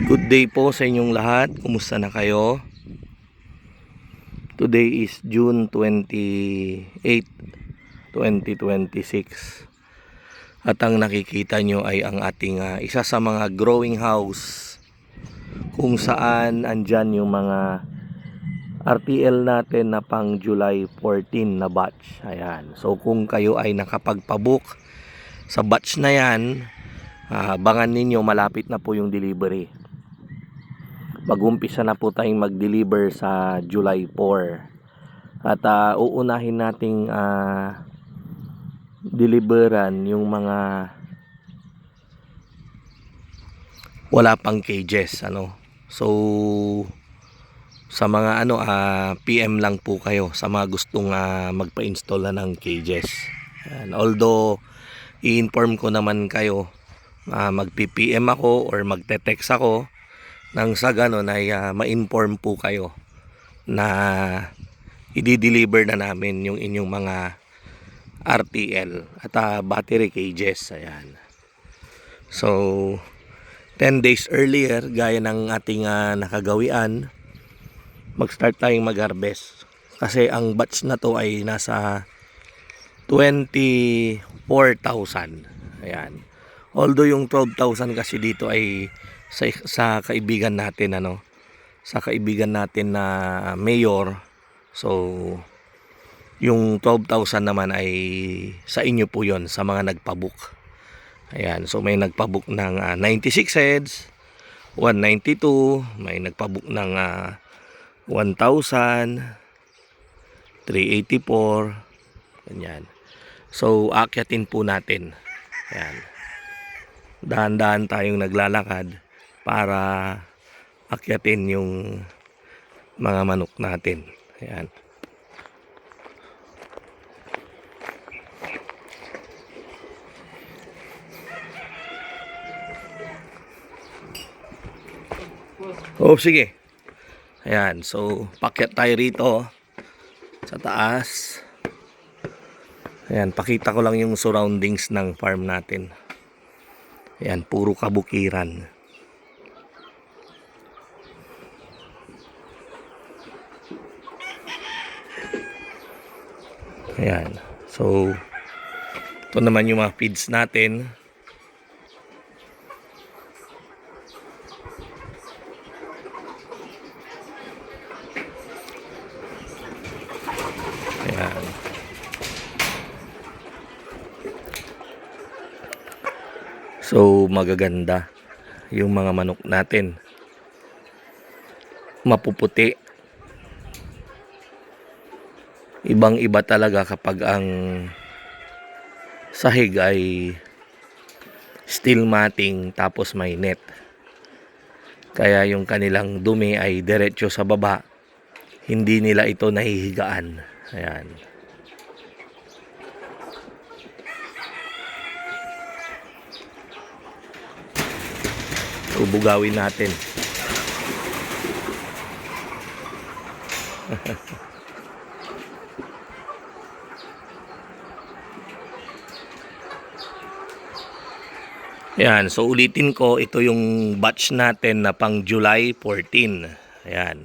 Good day po sa inyong lahat. Kumusta na kayo? Today is June 28, 2026. At ang nakikita nyo ay ang ating isa sa mga growing house, kung saan andyan yung mga RTL natin na pang July 14 na batch. Ayan. So kung kayo ay nakapagpabook sa batch na yan, abangan ninyo, malapit na po yung delivery. Mag-umpisa na po tayong mag-deliver sa July 4. At uunahin nating deliveran yung mga wala pang cages, ano. So sa mga PM lang po kayo sa mga gustong magpa-install na ng cages. And although i-inform ko naman kayo, mag-PPM ako or magte-text ako nang sa ganon ay ma-inform po kayo na i-deliver na namin yung inyong mga RTL at battery cages. Ayan. So 10 days earlier, gaya ng ating nakagawian, mag-start tayong mag-harvest. Kasi ang batch na to ay nasa 24,000. Ayan. Although yung 12,000 kasi dito ay sa kaibigan natin, sa kaibigan natin na mayor. So yung 12,000 naman ay sa inyo po yon, sa mga nagpabook. Ayan, so may nagpabook ng 96 heads, 192, may nagpabook ng 1,000, 384, ganyan. So aakyatin po natin. Ayan. Dahan-dahan tayong naglalakad para akyatin yung mga manok natin. Ayan. Oh, sige. Ayan, so pakyat tayo rito sa taas. Ayan, pakita ko lang yung surroundings ng farm natin. Ayan, puro kabukiran. Ayan, so ito naman yung mga feeds natin. Ayan. So magaganda yung mga manok natin. Mapuputi. Ibang-iba talaga kapag ang sahig ay steel matting tapos may net. Kaya yung kanilang dumi ay diretso sa baba. Hindi nila ito nahihigaan. Ayan. Ubugawin natin. Ayan, so ulitin ko, ito yung batch natin na pang July 14. Ayan.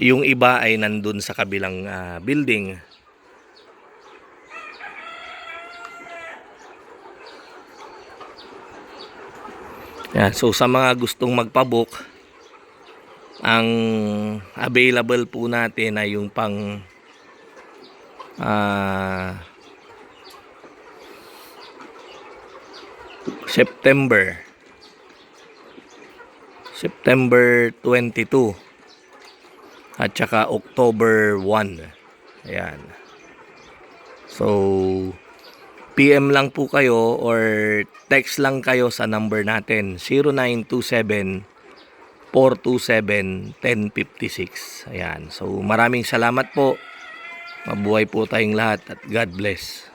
Yung iba ay nandun sa kabilang building. Ayan, so sa mga gustong magpabook, ang available po natin ay yung pang September 22 at saka October 1. Ayan. So PM lang po kayo or text lang kayo sa number natin 0927-427-1056. Ayan. So maraming salamat po. Mabuhay po tayong lahat at God bless.